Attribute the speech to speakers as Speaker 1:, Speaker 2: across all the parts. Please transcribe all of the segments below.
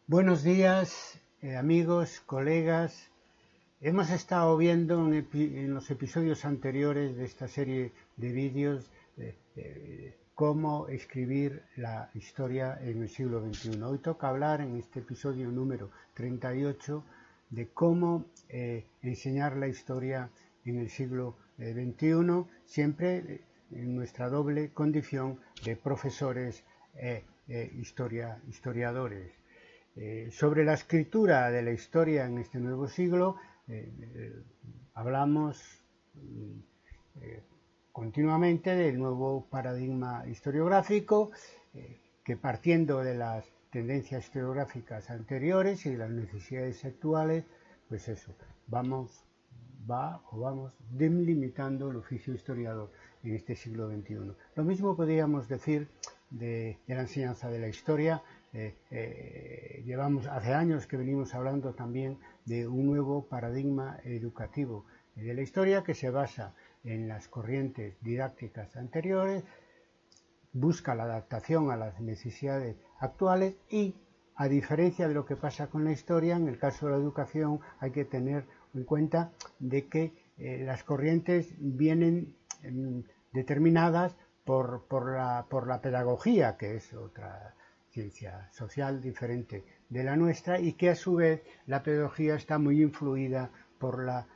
Speaker 1: Buenos días, amigos, colegas. Hemos estado viendo en los episodios anteriores de esta serie de vídeos cómo escribir la historia en el siglo XXI. Hoy toca hablar en este episodio número 38 de cómo enseñar la historia en el siglo XXI, siempre en nuestra doble condición de profesores historiadores. Sobre la escritura de la historia en este nuevo siglo, hablamos continuamente del nuevo paradigma historiográfico, que partiendo de las tendencias historiográficas anteriores y de las necesidades actuales, pues eso, vamos delimitando el oficio historiador en este siglo XXI. Lo mismo podríamos decir de la enseñanza de la historia. Llevamos hace años que venimos hablando también de un nuevo paradigma educativo de la historia que se basa en las corrientes didácticas anteriores, busca la adaptación a las necesidades actuales y, a diferencia de lo que pasa con la historia, en el caso de la educación hay que tener en cuenta de que las corrientes vienen determinadas por la pedagogía, que es otra ciencia social diferente de la nuestra, y que a su vez la pedagogía está muy influida por la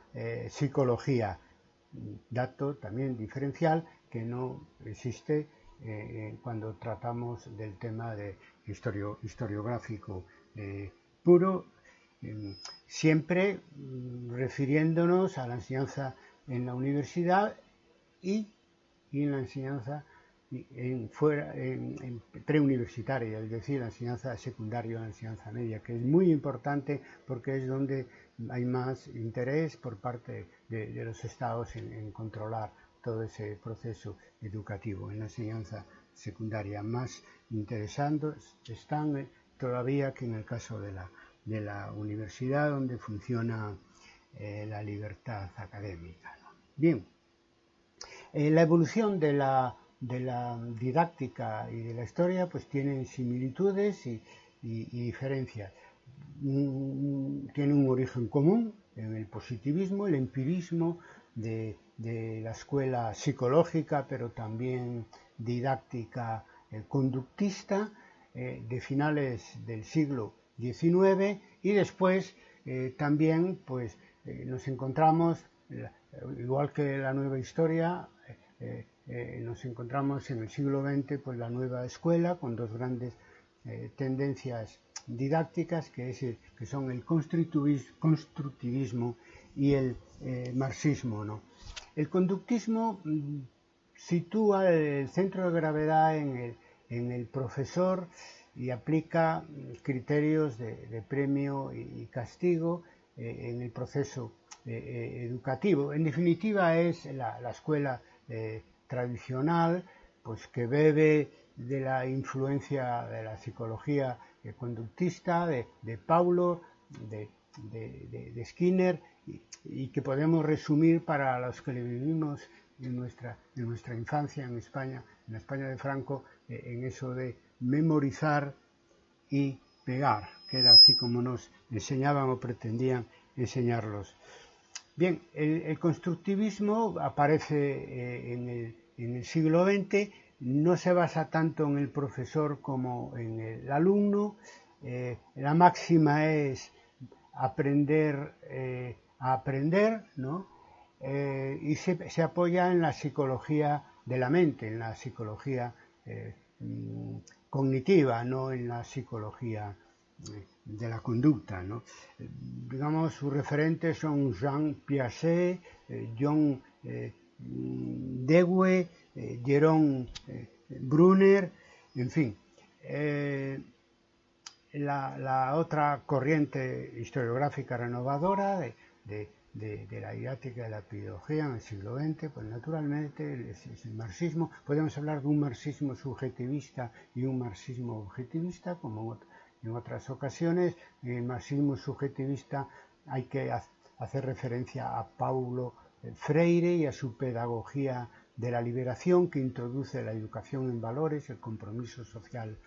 Speaker 1: psicología, dato también diferencial que no existe cuando tratamos del tema de historiográfico puro, siempre refiriéndonos a la enseñanza en la universidad y en la enseñanza en preuniversitaria, es decir, la enseñanza secundaria, la enseñanza media, que es muy importante porque es donde hay más interés por parte de los estados en controlar todo ese proceso educativo. En la enseñanza secundaria más interesando están todavía que en el caso de la universidad, donde funciona la libertad académica, ¿no? Bien, la evolución de la didáctica y de la historia pues tienen similitudes y diferencias. Tiene un origen común en el positivismo, el empirismo de la escuela psicológica, pero también didáctica conductista, de finales del siglo XIX, y después también pues nos encontramos, igual que la nueva historia, nos encontramos en el siglo XX pues la nueva escuela con dos grandes tendencias didácticas que son el constructivismo y el marxismo, ¿no? El conductismo sitúa el centro de gravedad en el profesor y aplica criterios de premio y castigo en el proceso educativo. En definitiva es la escuela tradicional, pues que bebe de la influencia de la psicología conductista, de Paulo, de Skinner, y que podemos resumir para los que le vivimos en nuestra infancia en España, en la España de Franco, en eso de memorizar y pegar, que era así como nos enseñaban o pretendían enseñarlos. Bien, el constructivismo aparece en el siglo XX, no se basa tanto en el profesor como en el alumno. La máxima es aprender a aprender, ¿no? Y se apoya en la psicología de la mente, en la psicología cognitiva, no en la psicología de la conducta, ¿no? Digamos, sus referentes son Jean Piaget, John Dewey, Jerome Brunner, en fin. La otra corriente historiográfica renovadora de la didáctica de la pedagogía en el siglo XX, pues naturalmente es el marxismo. Podemos hablar de un marxismo subjetivista y un marxismo objetivista, como en otras ocasiones. En el marxismo subjetivista hay que hacer referencia a Paulo Freire y a su pedagogía de la liberación, que introduce la educación en valores, el compromiso social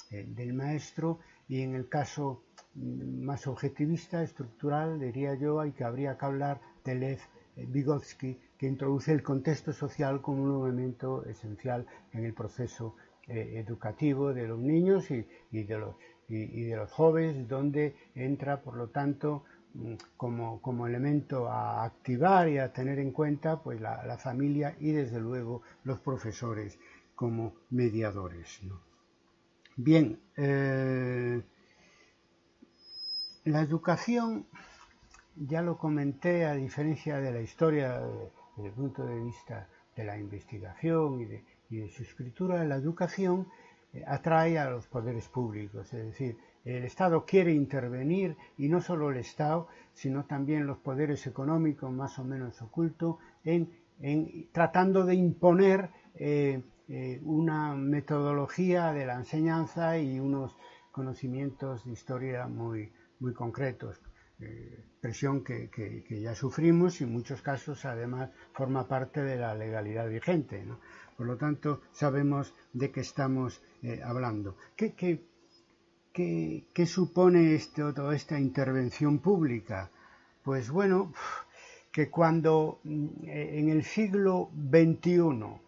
Speaker 1: del maestro. Y en el caso más objetivista, estructural, diría yo, y que habría que hablar de Lev Vygotsky, que introduce el contexto social como un elemento esencial en el proceso educativo de los niños y de los jóvenes, donde entra, por lo tanto, como elemento a activar y a tener en cuenta, pues la familia y desde luego los profesores como mediadores, ¿no? Bien, la educación, ya lo comenté, a diferencia de la historia desde el punto de vista de la investigación y de su escritura, la educación atrae a los poderes públicos, es decir, el Estado quiere intervenir, y no solo el Estado, sino también los poderes económicos más o menos ocultos, tratando de imponer una metodología de la enseñanza y unos conocimientos de historia muy concretos. Presión que ya sufrimos y en muchos casos además forma parte de la legalidad vigente, ¿no? Por lo tanto, sabemos de qué estamos hablando. ¿Qué supone toda esta intervención pública? Pues bueno, que cuando en el siglo XXI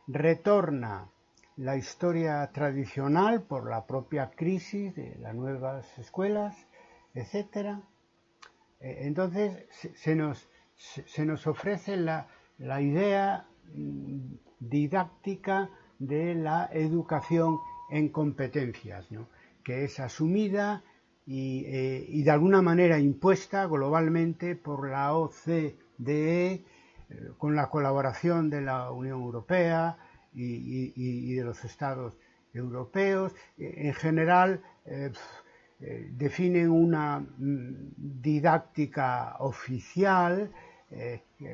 Speaker 1: retorna la historia tradicional por la propia crisis de las nuevas escuelas, etcétera, entonces se nos ofrece la idea didáctica de la educación en competencias, ¿no? Que es asumida y de alguna manera impuesta globalmente por la OCDE, con la colaboración de la Unión Europea y de los Estados europeos. En general, definen una didáctica oficial,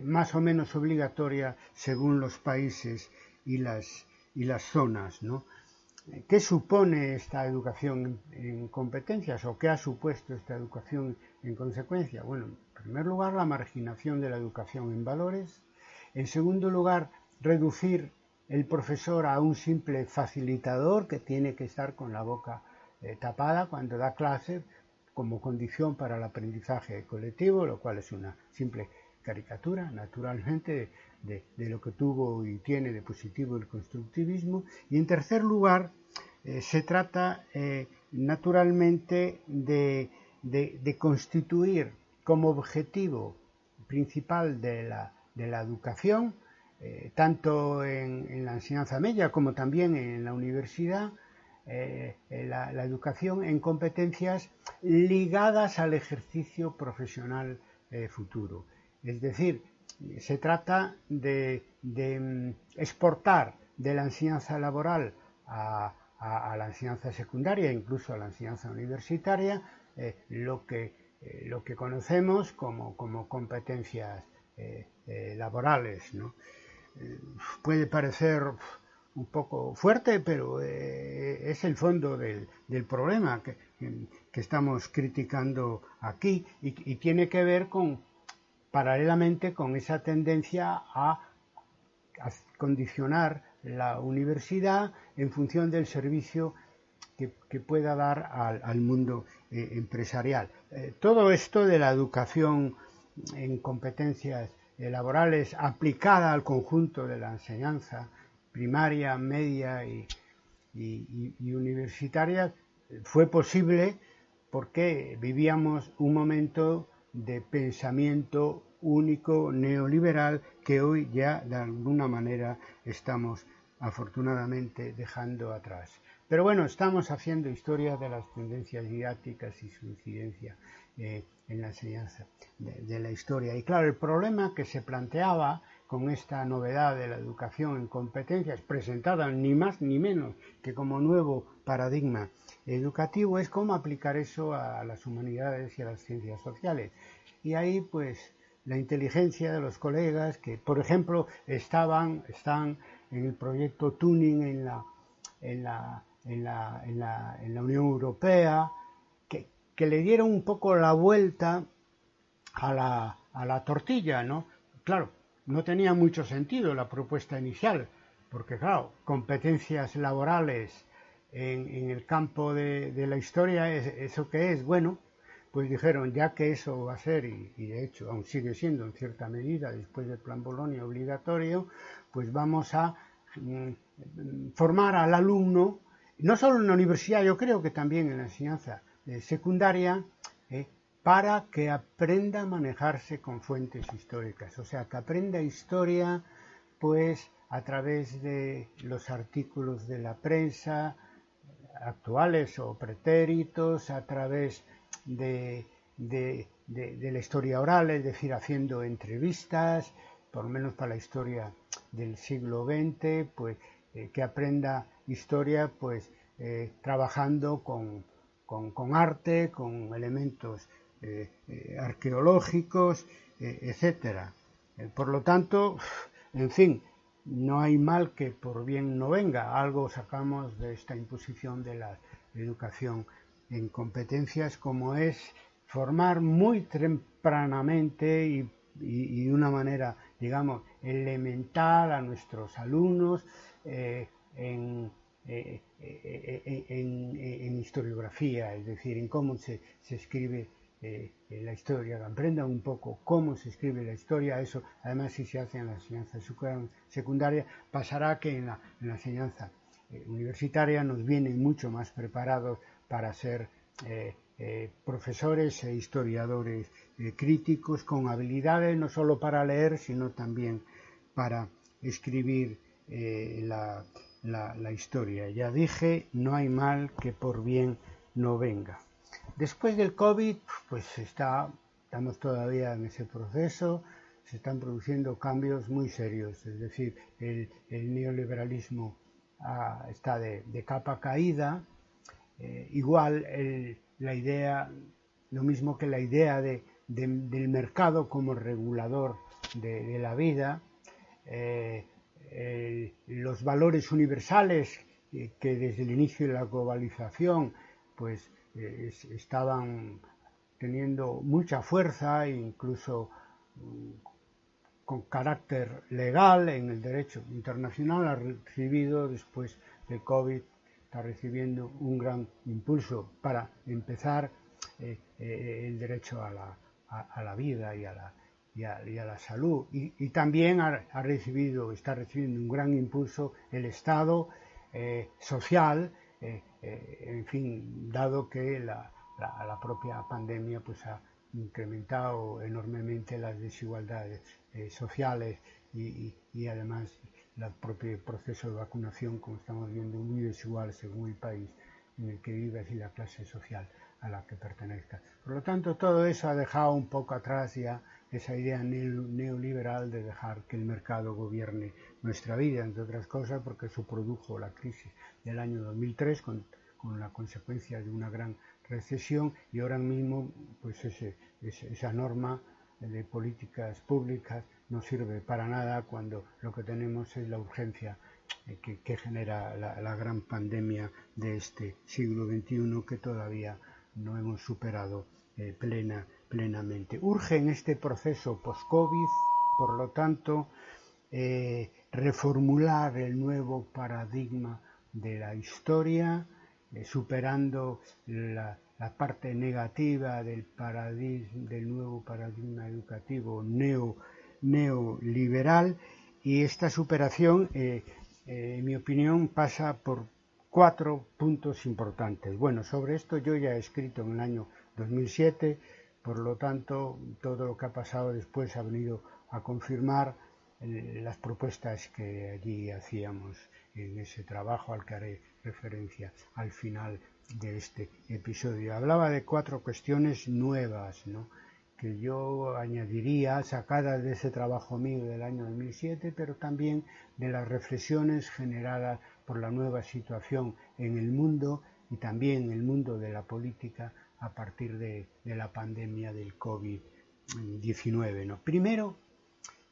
Speaker 1: más o menos obligatoria según los países y las zonas, ¿no? ¿Qué supone esta educación en competencias o qué ha supuesto esta educación en consecuencia? Bueno, en primer lugar, la marginación de la educación en valores. En segundo lugar, reducir el profesor a un simple facilitador que tiene que estar con la boca tapada cuando da clase, como condición para el aprendizaje colectivo, lo cual es una simple caricatura, naturalmente, de lo que tuvo y tiene de positivo el constructivismo. Y en tercer lugar, se trata naturalmente de constituir como objetivo principal de la educación, tanto en la enseñanza media como también en la universidad, la educación en competencias ligadas al ejercicio profesional futuro. Es decir, se trata de exportar de la enseñanza laboral a la enseñanza secundaria, incluso a la enseñanza universitaria, lo que conocemos como competencias laborales, ¿no? Puede parecer un poco fuerte, pero es el fondo del problema que estamos criticando aquí y tiene que ver paralelamente con esa tendencia a condicionar la universidad en función del servicio que pueda dar al mundo empresarial. Todo esto de la educación en competencias laborales aplicada al conjunto de la enseñanza primaria, media y universitaria fue posible porque vivíamos un momento de pensamiento único neoliberal que hoy ya de alguna manera estamos afortunadamente dejando atrás. Pero bueno, estamos haciendo historia de las tendencias didácticas y su incidencia en la enseñanza de la historia. Y claro, el problema que se planteaba con esta novedad de la educación en competencias, presentada ni más ni menos que como nuevo paradigma educativo, es cómo aplicar eso a las humanidades y a las ciencias sociales. Y ahí, pues, la inteligencia de los colegas que, por ejemplo, están en el proyecto Tuning en la Unión Europea, que le dieron un poco la vuelta a la tortilla, ¿no? Claro, no tenía mucho sentido la propuesta inicial, porque claro, competencias laborales en el campo de la historia, ¿eso qué es? Bueno, pues dijeron, ya que eso va a ser, y de hecho aún sigue siendo en cierta medida después del Plan Bolonia obligatorio, pues vamos a formar al alumno, no solo en la universidad, yo creo que también en la enseñanza secundaria, para que aprenda a manejarse con fuentes históricas, o sea, que aprenda historia pues a través de los artículos de la prensa actuales o pretéritos, a través de la historia oral, es decir, haciendo entrevistas, por lo menos para la historia del siglo XX, pues que aprenda historia pues trabajando con arte, con elementos arqueológicos, etcétera. Por lo tanto, en fin, no hay mal que por bien no venga. Algo sacamos de esta imposición de la educación en competencias, como es formar muy tempranamente y de una manera, digamos, elemental a nuestros alumnos en historiografía, es decir, en cómo se escribe la historia, aprendan un poco cómo se escribe la historia. Eso además, si se hace en la enseñanza secundaria, pasará que en la enseñanza universitaria nos vienen mucho más preparados para ser profesores e historiadores críticos, con habilidades no solo para leer, sino también para escribir la historia. Ya dije, no hay mal que por bien no venga. Después del COVID, pues estamos todavía en ese proceso, se están produciendo cambios muy serios, es decir, el neoliberalismo está de capa caída, igual la idea, lo mismo que la idea del mercado como regulador de la vida, los valores universales que desde el inicio de la globalización pues estaban teniendo mucha fuerza, incluso con carácter legal en el derecho internacional, ha recibido después del COVID, está recibiendo un gran impulso para empezar el derecho a la vida y a la salud, y también está recibiendo un gran impulso el Estado social, en fin, dado que la propia pandemia pues ha incrementado enormemente las desigualdades sociales y además el propio proceso de vacunación, como estamos viendo, muy desigual según el país en el que vivas y la clase social a la que pertenezcas. Por lo tanto, todo eso ha dejado un poco atrás ya esa idea neoliberal de dejar que el mercado gobierne nuestra vida, entre otras cosas porque eso produjo la crisis del año 2003 con la consecuencia de una gran recesión, y ahora mismo pues esa norma de políticas públicas no sirve para nada cuando lo que tenemos es la urgencia que genera la gran pandemia de este siglo XXI, que todavía no hemos superado plenamente. Urge en este proceso post-COVID, por lo tanto, reformular el nuevo paradigma de la historia, superando la parte negativa del nuevo paradigma educativo neoliberal, y esta superación, en mi opinión, pasa por 4 puntos importantes. Bueno, sobre esto yo ya he escrito en el año 2007, por lo tanto, todo lo que ha pasado después ha venido a confirmar las propuestas que allí hacíamos en ese trabajo al que haré referencia al final de este episodio. Hablaba de 4 cuestiones nuevas, ¿no?, que yo añadiría, sacadas de ese trabajo mío del año 2007, pero también de las reflexiones generadas por la nueva situación en el mundo y también en el mundo de la política a partir de la pandemia del COVID-19, ¿no? Primero,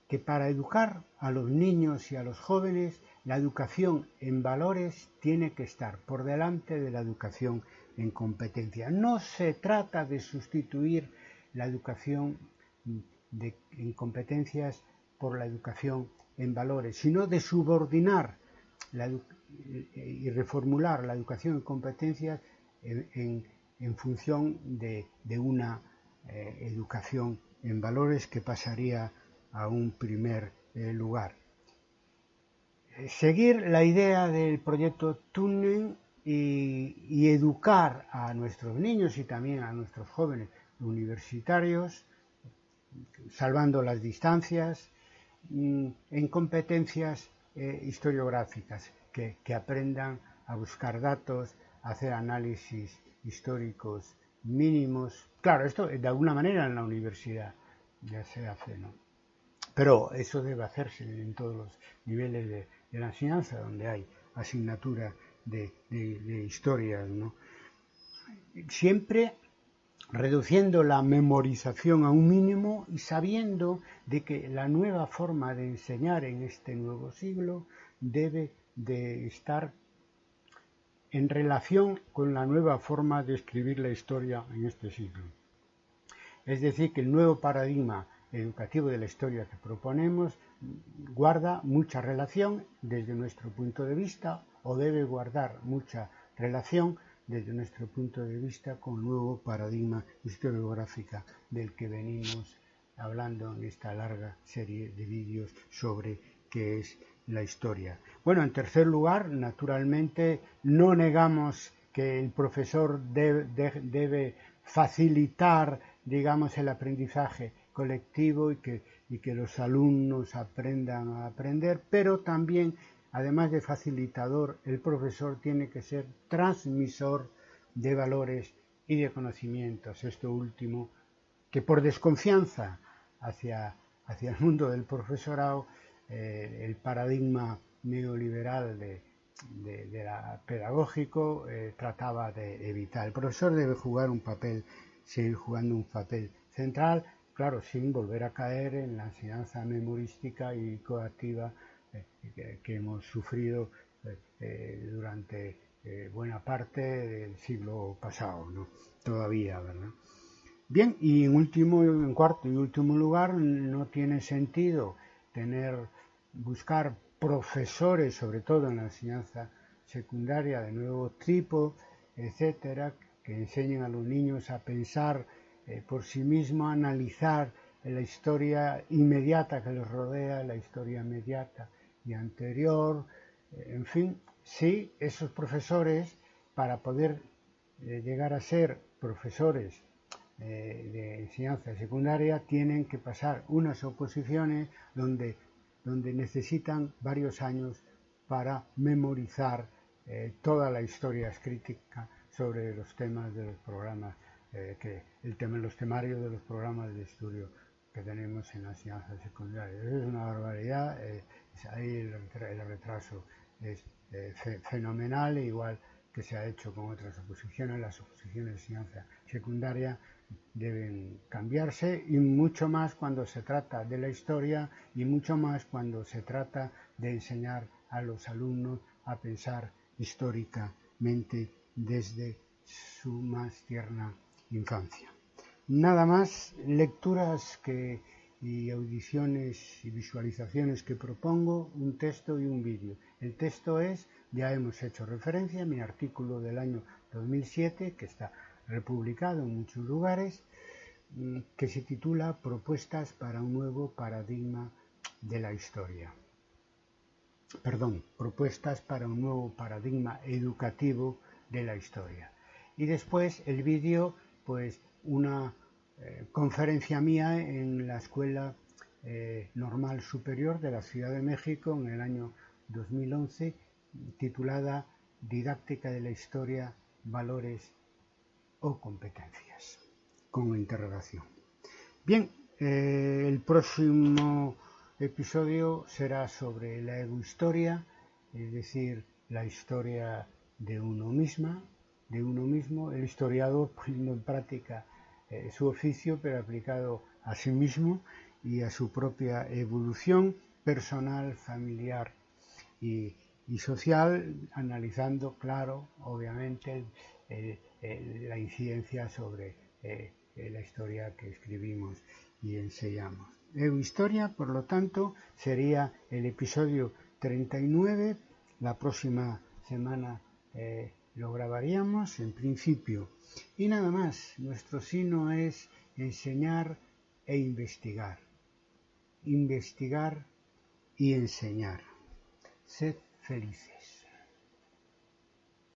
Speaker 1: que para educar a los niños y a los jóvenes, la educación en valores tiene que estar por delante de la educación en competencia. No se trata de sustituir la educación en competencias por la educación en valores, sino de subordinar y reformular la educación en competencias en en función de una educación en valores que pasaría a un primer lugar. Seguir la idea del proyecto Tunen y educar a nuestros niños y también a nuestros jóvenes universitarios, salvando las distancias, en competencias historiográficas, que aprendan a buscar datos, a hacer análisis históricos mínimos. Claro, esto de alguna manera en la universidad ya se hace, ¿no? Pero eso debe hacerse en todos los niveles de la enseñanza, donde hay asignatura de historia, ¿no? Siempre reduciendo la memorización a un mínimo y sabiendo de que la nueva forma de enseñar en este nuevo siglo debe de estar en relación con la nueva forma de escribir la historia en este siglo. Es decir, que el nuevo paradigma educativo de la historia que proponemos guarda mucha relación desde nuestro punto de vista, o debe guardar mucha relación desde nuestro punto de vista con el nuevo paradigma historiográfico del que venimos hablando en esta larga serie de vídeos sobre qué es la historia. Bueno, en tercer lugar, naturalmente, no negamos que el profesor debe facilitar, digamos, el aprendizaje colectivo y que los alumnos aprendan a aprender, pero también, además de facilitador, el profesor tiene que ser transmisor de valores y de conocimientos. Esto último, que por desconfianza hacia el mundo del profesorado, el paradigma neoliberal de la pedagógico trataba de evitar. El profesor debe seguir jugando un papel central, claro, sin volver a caer en la enseñanza memorística y coactiva que hemos sufrido durante buena parte del siglo pasado, ¿no? Todavía, ¿verdad? Bien, y en cuarto y último lugar, no tiene sentido buscar profesores, sobre todo en la enseñanza secundaria de nuevo tipo, etcétera, que enseñen a los niños a pensar por sí mismos, a analizar la historia inmediata que les rodea, la historia inmediata y anterior, en fin, sí, esos profesores, para poder llegar a ser profesores de enseñanza secundaria, tienen que pasar unas oposiciones donde necesitan varios años para memorizar toda la historia escrita sobre los temas de los programas, los temarios de los programas de estudio que tenemos en la enseñanza secundaria. Eso es una barbaridad, ahí el retraso es fenomenal, igual que se ha hecho con otras oposiciones. Las oposiciones de enseñanza secundaria deben cambiarse, y mucho más cuando se trata de la historia, y mucho más cuando se trata de enseñar a los alumnos a pensar históricamente desde su más tierna infancia. Nada más, lecturas y audiciones y visualizaciones que propongo, un texto y un vídeo. El texto ya hemos hecho referencia, mi artículo del año 2007, que está republicado en muchos lugares, que se titula Propuestas para un nuevo paradigma de la historia. Propuestas para un nuevo paradigma educativo de la historia. Y después el vídeo, pues una conferencia mía en la Escuela Normal Superior de la Ciudad de México en el año 2011, titulada Didáctica de la Historia, Valores o Competencias, con interrogación. Bien, el próximo episodio será sobre la egohistoria, es decir, la historia de uno mismo, el historiador poniendo en práctica su oficio, pero aplicado a sí mismo y a su propia evolución personal, familiar y social, analizando, claro, obviamente, la incidencia sobre la historia que escribimos y enseñamos. Egohistoria, por lo tanto, sería el episodio 39. La próxima semana lo grabaríamos en principio. Y nada más, nuestro signo es enseñar e investigar. Investigar y enseñar. Sed felices.